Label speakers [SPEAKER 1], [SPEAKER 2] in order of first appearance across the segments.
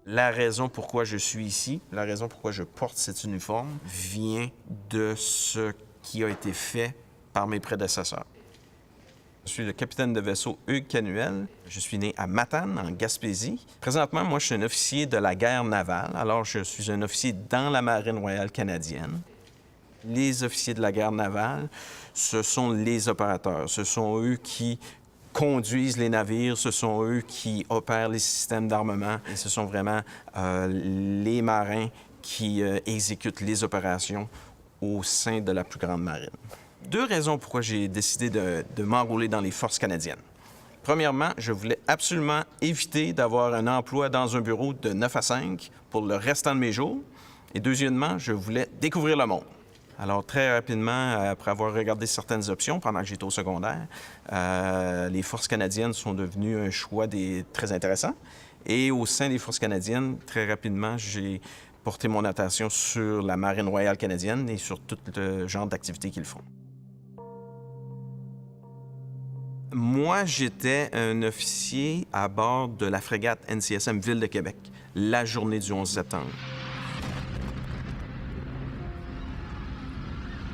[SPEAKER 1] La raison pourquoi je suis ici, la raison pourquoi je porte cet uniforme, vient de ce qui a été fait par mes prédécesseurs. Je suis le capitaine de vaisseau Hugues Canuel. Je suis né à Matane, en Gaspésie. Présentement, moi, je suis un officier de la guerre navale. Alors, je suis un officier dans la Marine royale canadienne. Les officiers de la guerre navale, ce sont les opérateurs. Ce sont eux qui conduisent les navires, ce sont eux qui opèrent les systèmes d'armement et ce sont vraiment les marins qui exécutent les opérations au sein de la plus grande marine. Deux raisons pourquoi j'ai décidé de m'enrôler dans les forces canadiennes. Premièrement, je voulais absolument éviter d'avoir un emploi dans un bureau de 9 à 5 pour le restant de mes jours. Et deuxièmement, je voulais découvrir le monde. Alors, très rapidement, après avoir regardé certaines options pendant que j'étais au secondaire, les Forces canadiennes sont devenues un choix très intéressant. Et au sein des Forces canadiennes, très rapidement, j'ai porté mon attention sur la Marine royale canadienne et sur tout le genre d'activités qu'ils font. Moi, j'étais un officier à bord de la frégate NCSM Ville de Québec, la journée du 11 septembre.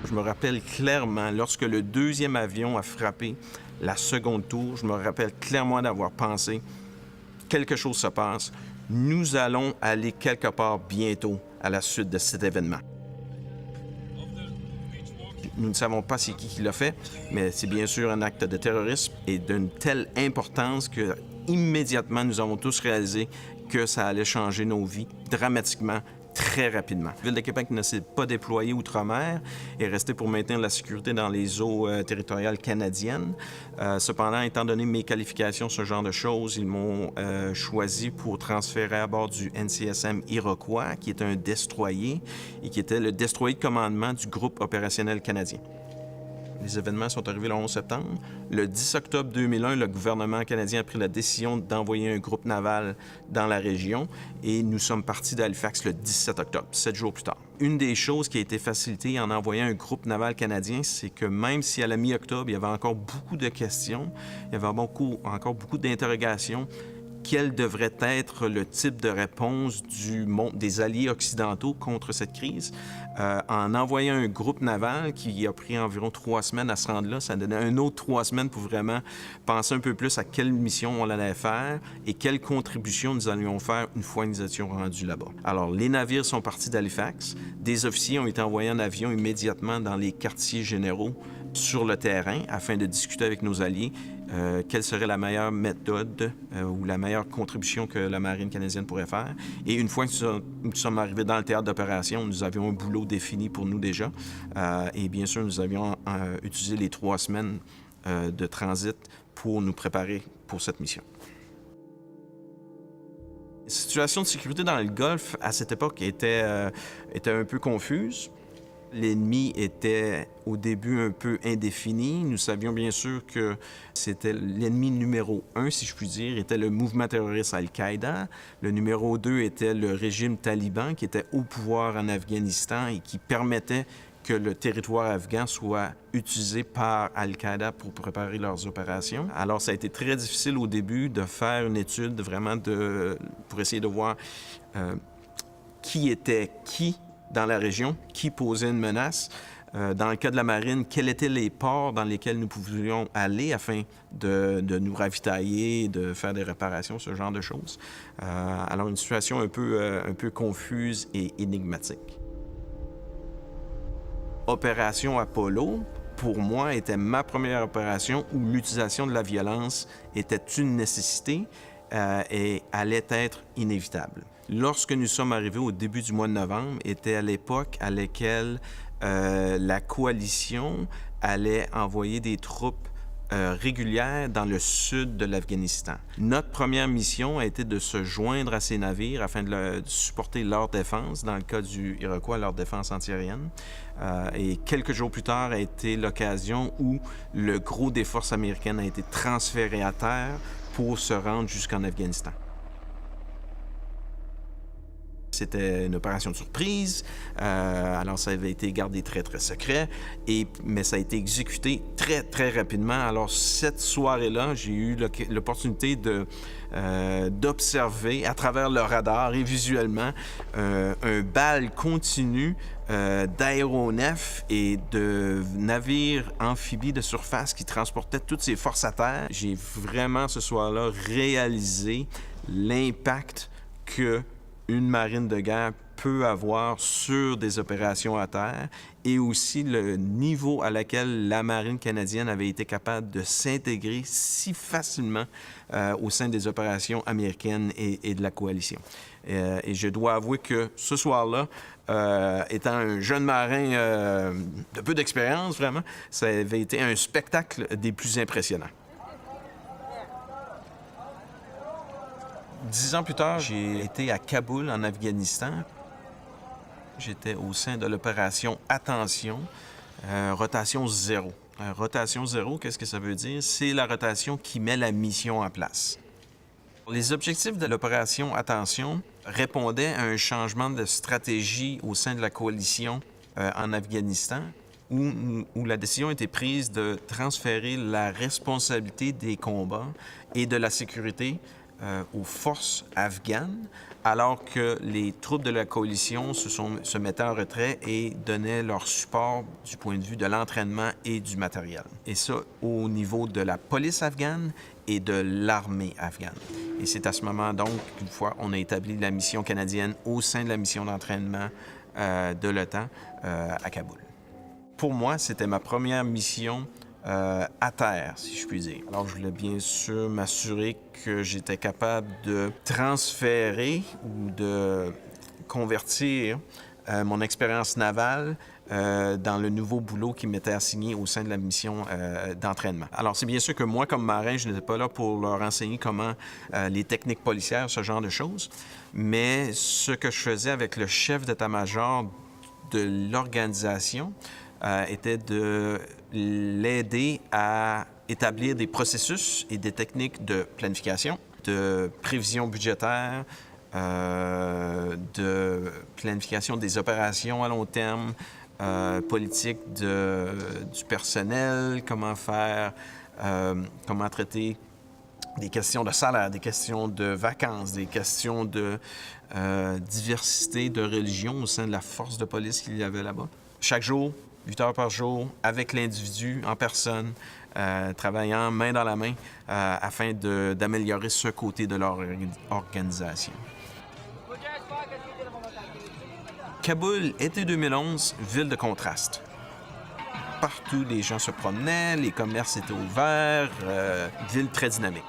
[SPEAKER 1] Je me rappelle clairement, lorsque le deuxième avion a frappé la seconde tour, je me rappelle clairement d'avoir pensé « quelque chose se passe, nous allons aller quelque part bientôt à la suite de cet événement ». Nous ne savons pas c'est qui l'a fait, mais c'est bien sûr un acte de terrorisme et d'une telle importance que immédiatement nous avons tous réalisé que ça allait changer nos vies dramatiquement, très rapidement. La Ville de Québec ne s'est pas déployée outre-mer et est restée pour maintenir la sécurité dans les eaux territoriales canadiennes. Cependant, étant donné mes qualifications, ce genre de choses, ils m'ont choisi pour transférer à bord du NCSM Iroquois, qui est un destroyer et qui était le destroyer de commandement du groupe opérationnel canadien. Les événements sont arrivés le 11 septembre. Le 10 octobre 2001, le gouvernement canadien a pris la décision d'envoyer un groupe naval dans la région et nous sommes partis d'Halifax le 17 octobre, 7 jours plus tard. Une des choses qui a été facilitée en envoyant un groupe naval canadien, c'est que même si à la mi-octobre, il y avait encore beaucoup de questions, il y avait encore beaucoup d'interrogations, quel devrait être le type de réponse des alliés occidentaux contre cette crise. En envoyant un groupe naval qui a pris environ 3 semaines à se rendre là, ça donnait un autre 3 semaines pour vraiment penser un peu plus à quelle mission on allait faire et quelle contribution nous allions faire une fois nous étions rendus là-bas. Alors, les navires sont partis d'Halifax. Des officiers ont été envoyés en avion immédiatement dans les quartiers généraux sur le terrain afin de discuter avec nos alliés quelle serait la meilleure méthode ou la meilleure contribution que la Marine canadienne pourrait faire. Et une fois que nous sommes arrivés dans le théâtre d'opération, nous avions un boulot défini pour nous déjà. Et bien sûr, nous avions utilisé les 3 semaines de transit pour nous préparer pour cette mission. La situation de sécurité dans le Golfe, à cette époque, était un peu confuse. L'ennemi était au début un peu indéfini. Nous savions bien sûr que c'était l'ennemi numéro 1, si je puis dire, était le mouvement terroriste Al-Qaïda. Le numéro 2 était le régime taliban qui était au pouvoir en Afghanistan et qui permettait que le territoire afghan soit utilisé par Al-Qaïda pour préparer leurs opérations. Alors, ça a été très difficile au début de faire une étude pour essayer de voir qui était qui dans la région, qui posait une menace. Dans le cas de la marine, quels étaient les ports dans lesquels nous pouvions aller afin de nous ravitailler, de faire des réparations, ce genre de choses. Alors, une situation un peu confuse et énigmatique. Opération Apollo, pour moi, était ma première opération où l'utilisation de la violence était une nécessité et allait être inévitable. Lorsque nous sommes arrivés au début du mois de novembre, était à l'époque à laquelle la coalition allait envoyer des troupes régulières dans le sud de l'Afghanistan. Notre première mission a été de se joindre à ces navires afin de supporter leur défense, dans le cas du Iroquois, leur défense antiaérienne. Et quelques jours plus tard a été l'occasion où le gros des forces américaines a été transféré à terre pour se rendre jusqu'en Afghanistan. C'était une opération de surprise, alors ça avait été gardé très, très secret, mais ça a été exécuté très, très rapidement. Alors cette soirée-là, j'ai eu l'opportunité d'observer à travers le radar et visuellement un bal continu d'aéronefs et de navires amphibies de surface qui transportaient toutes ces forces à terre. J'ai vraiment ce soir-là réalisé l'impact que une marine de guerre peut avoir sur des opérations à terre et aussi le niveau à laquelle la marine canadienne avait été capable de s'intégrer si facilement au sein des opérations américaines et de la coalition. Et je dois avouer que ce soir-là, étant un jeune marin de peu d'expérience, vraiment, ça avait été un spectacle des plus impressionnants. 10 ans plus tard, j'ai été à Kaboul, en Afghanistan. J'étais au sein de l'opération Attention, rotation zéro. Rotation zéro, qu'est-ce que ça veut dire? C'est la rotation qui met la mission en place. Les objectifs de l'opération Attention répondaient à un changement de stratégie au sein de la coalition en Afghanistan, où la décision a été prise de transférer la responsabilité des combats et de la sécurité aux forces afghanes, alors que les troupes de la coalition se mettaient en retrait et donnaient leur support du point de vue de l'entraînement et du matériel. Et ça, au niveau de la police afghane et de l'armée afghane. Et c'est à ce moment, donc, qu'une fois on a établi la mission canadienne au sein de la mission d'entraînement de l'OTAN à Kaboul. Pour moi, c'était ma première mission à terre, si je puis dire. Alors, je voulais bien sûr m'assurer que j'étais capable de transférer ou de convertir mon expérience navale dans le nouveau boulot qui m'était assigné au sein de la mission d'entraînement. Alors, c'est bien sûr que moi, comme marin, je n'étais pas là pour leur enseigner comment les techniques policières, ce genre de choses, mais ce que je faisais avec le chef d'état-major de l'organisation était de l'aider à établir des processus et des techniques de planification, de prévision budgétaire, de planification des opérations à long terme, politique du personnel, comment traiter des questions de salaire, des questions de vacances, des questions de diversité de religion au sein de la force de police qu'il y avait là-bas. Chaque jour, 8 heures par jour, avec l'individu en personne, travaillant main dans la main afin d'améliorer ce côté de leur organisation. Kaboul, été 2011, ville de contraste. Partout, les gens se promenaient, les commerces étaient ouverts, ville très dynamique.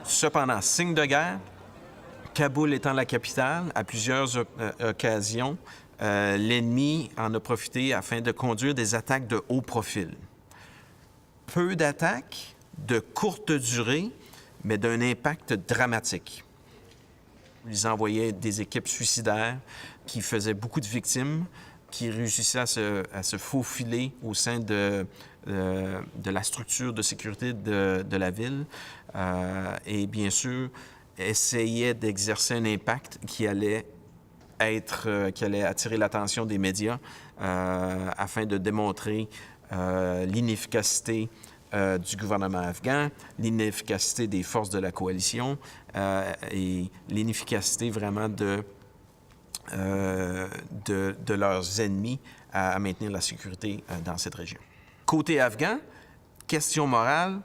[SPEAKER 1] Cependant, signe de guerre, Kaboul étant la capitale, à plusieurs occasions, l'ennemi en a profité afin de conduire des attaques de haut profil. Peu d'attaques, de courte durée, mais d'un impact dramatique. Ils envoyaient des équipes suicidaires qui faisaient beaucoup de victimes, qui réussissaient à se faufiler au sein de la structure de sécurité de la ville et bien sûr essayaient d'exercer un impact qui allait attirer l'attention des médias afin de démontrer l'inefficacité du gouvernement afghan, l'inefficacité des forces de la coalition et l'inefficacité vraiment de leurs ennemis à maintenir la sécurité dans cette région. Côté afghan, question morale,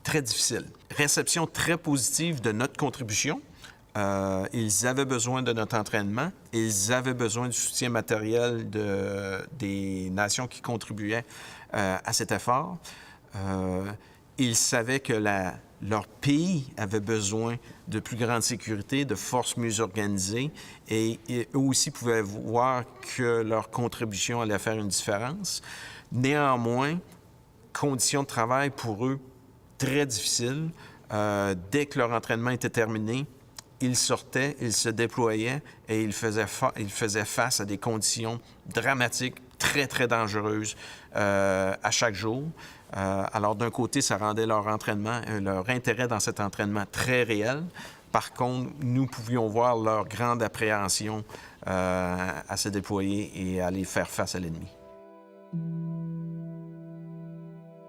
[SPEAKER 1] très difficile. Réception très positive de notre contribution. Ils avaient besoin de notre entraînement. Ils avaient besoin du soutien matériel des nations qui contribuaient à cet effort. Ils savaient que leur pays avait besoin de plus grande sécurité, de forces mieux organisées, et eux aussi pouvaient voir que leur contribution allait faire une différence. Néanmoins, conditions de travail pour eux très difficiles. Dès que leur entraînement était terminé, ils sortaient, ils se déployaient et ils faisaient face à des conditions dramatiques, très, très dangereuses à chaque jour. Alors, d'un côté, ça rendait leur entraînement, leur intérêt dans cet entraînement très réel. Par contre, nous pouvions voir leur grande appréhension à se déployer et à aller faire face à l'ennemi.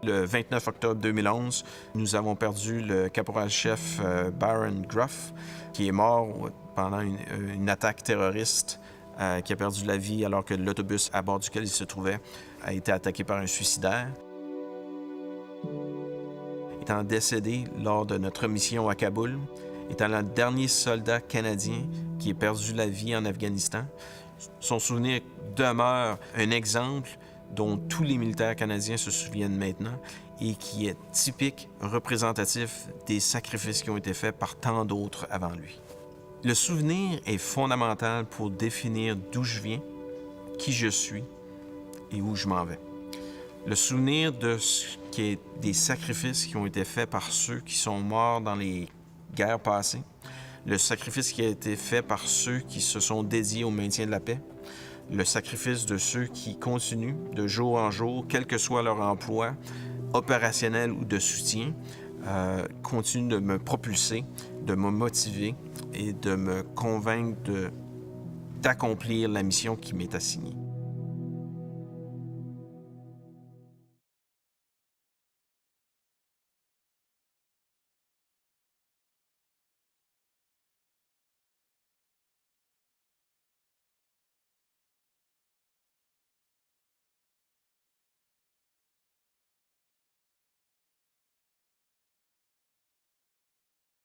[SPEAKER 1] Le 29 octobre 2011, nous avons perdu le caporal-chef Baron Gruff, qui est mort pendant une attaque terroriste, qui a perdu la vie alors que l'autobus à bord duquel il se trouvait a été attaqué par un suicidaire. Étant décédé lors de notre mission à Kaboul, étant le dernier soldat canadien qui a perdu la vie en Afghanistan, son souvenir demeure un exemple dont tous les militaires canadiens se souviennent maintenant et qui est typique, représentatif des sacrifices qui ont été faits par tant d'autres avant lui. Le souvenir est fondamental pour définir d'où je viens, qui je suis et où je m'en vais. Le souvenir de ce qui est des sacrifices qui ont été faits par ceux qui sont morts dans les guerres passées, le sacrifice qui a été fait par ceux qui se sont dédiés au maintien de la paix, le sacrifice de ceux qui continuent de jour en jour, quel que soit leur emploi, opérationnel ou de soutien, continuent de me propulser, de me motiver et de me convaincre d'accomplir la mission qui m'est assignée.